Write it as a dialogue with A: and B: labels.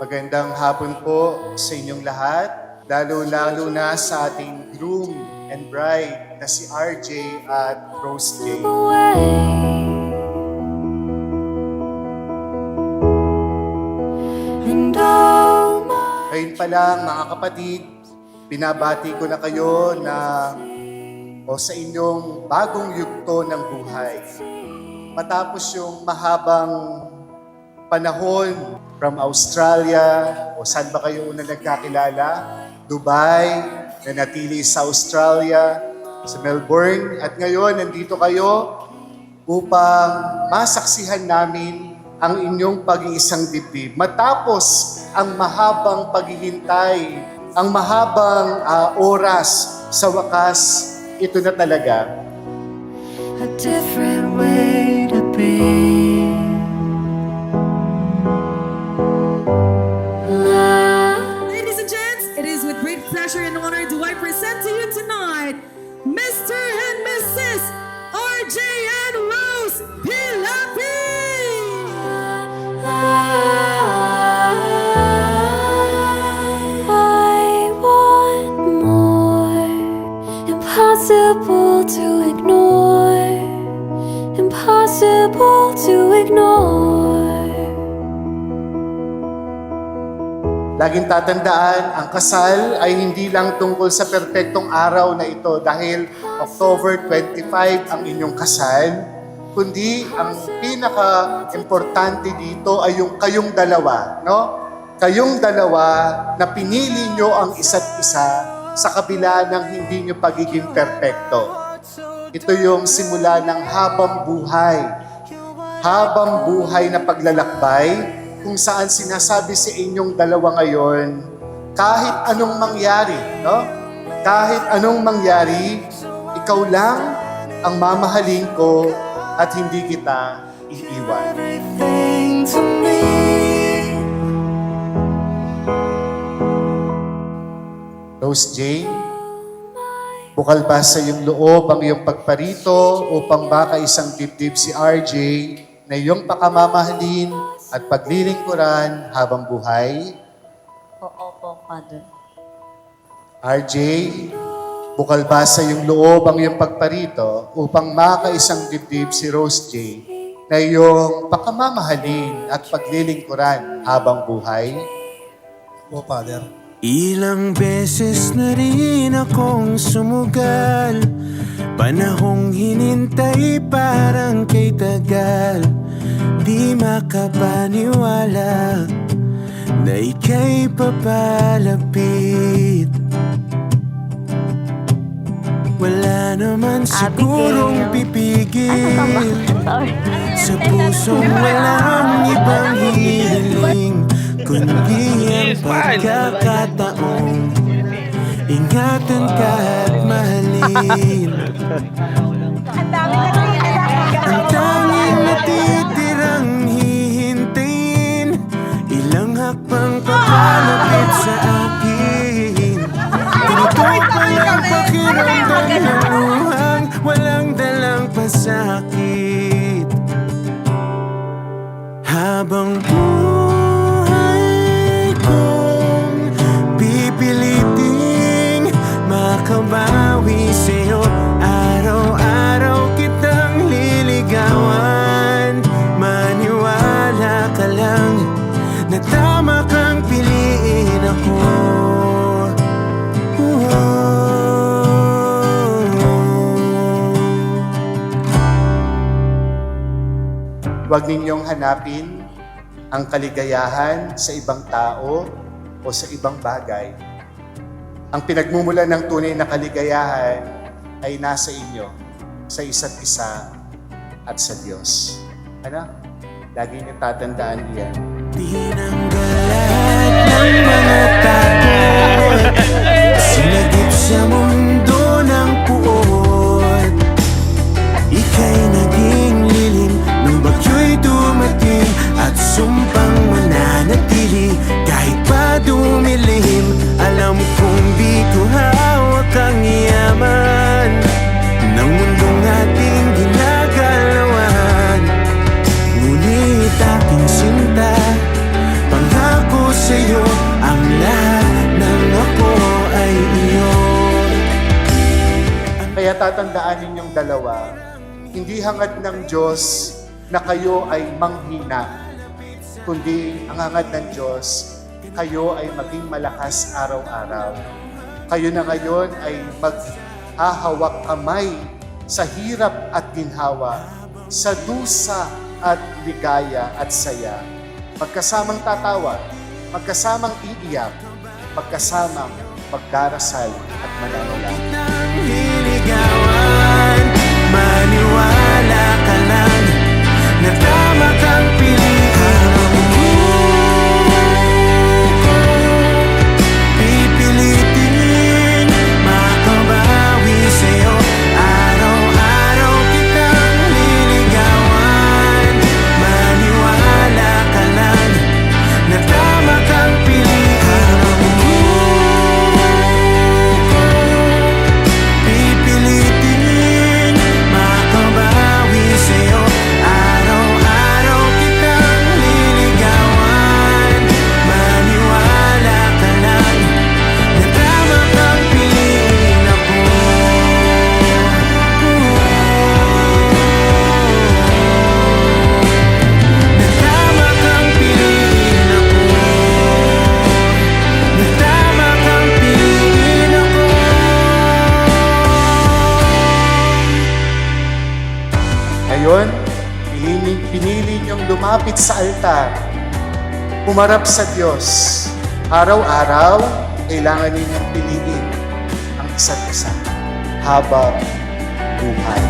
A: Magandang hapon po sa inyong lahat, lalo-lalo na sa ating groom and bride na si RJ at Rose J. Ngayon pa lang mga kapatid, binabati ko na kayo sa inyong bagong yugto ng buhay. Matapos yung mahabang panahon from Australia, o saan ba kayo una nagkakilala? Dubai, nanatili sa Australia, sa Melbourne, at ngayon nandito kayo upang masaksihan namin ang inyong pag-iisang dibdib. Matapos ang mahabang paghihintay, ang mahabang oras, sa wakas, ito na talaga.
B: A different way to be.
C: Ladies and gents, it is with great pleasure and honor do I present to you tonight Mr. and Mrs. RJ and Rose Pilapi!
B: I want more. Impossible to ignore. Impossible to ignore.
A: Laging tatandaan, ang kasal ay hindi lang tungkol sa perpektong araw na ito dahil October 25 ang inyong kasal, kundi ang pinaka-importante dito ay yung kayong dalawa, no? Kayong dalawa na pinili nyo ang isa't isa sa kabila ng hindi nyo pagiging perpekto. Ito yung simula ng habang buhay na paglalakbay, kung saan sinasabi sa inyong dalawa ngayon, kahit anong mangyari, no? Kahit anong mangyari, ikaw lang ang mamahalin ko at hindi kita iiwan.
B: Everything to me.
A: Rose J, bukal ba sa iyong loob ang iyong pagparito upang makaisang dibdib si RJ na iyong pakamamahalin at paglilingkuran habang buhay?
D: Oo po, Father.
A: RJ, bukal ba sa iyong loob ang iyong pagparito upang makaisang dibdib si Rose J na iyong pakamamahalin at paglilingkuran habang buhay?
E: O Father.
F: Ilang beses na rin akong sumugal, panahong hinintay parang kay tagal. Di makapaniwala na ika'y papalapit. Wala naman sigurong pipigil sa pusong walang ibang hiling, kundi ang pagkakataong ingatan ka at mahalin. Ang tanging natitirang hihintayin, ilang hakbang papalapit sa akin. Ganito pa lang pakiramdam ng luhang walang dalang pasakit. Habang buhay kong pipiliting makabawi sa'yo, araw-araw kitang liligawan. Maniwala ka lang na tama kang piliin ako.
A: Huwag ninyong hanapin ang kaligayahan sa ibang tao o sa ibang bagay. Ang pinagmumulan ng tunay na kaligayahan ay nasa inyo, sa isa't isa at sa Diyos. Ano? Lagi niyo tatandaan iyan.
F: Tinanggalan ng mga takot, sinagip sa mundo ng puot. Ika'y naging lilim nung bagyo'y dumating, at sumpang mananatili kahit pa dumilim. Alam kong di ko hawak ang yaman ng mundong ating ginagalawan, ngunit aking sinta, pangako sa'yo
A: Kaya tatandaan ninyong dalawa, hindi hangad ng Diyos na kayo ay manghina, kundi ang hangad ng Diyos, kayo ay maging malakas araw-araw. Kayo na ngayon ay maghahawak kamay sa hirap at ginhawa, sa dusa at ligaya at saya. Magkasamang tatawa, magkasamang iiyak, magkasamang magdarasal at mananalangin.
F: Nang liligawan, maniwala ka lang na tama kang piliin ako. Pipilitin makabawi sa'yo. Araw-araw kitang liligawan, maniwala ka lang na tama kang piliin ako. Pipilitin makabawi sa'yo. Araw-araw kitang liligawan, maniwala ka lang na tama kang piliin ako. Na tama kang piliin ako. Na tama kang piliin ako.
A: Ngayon, pinili niyong lumapit sa altar, humarap sa Diyos. Araw-araw, kailangan ninyong piliin ang isa't isa habang buhay.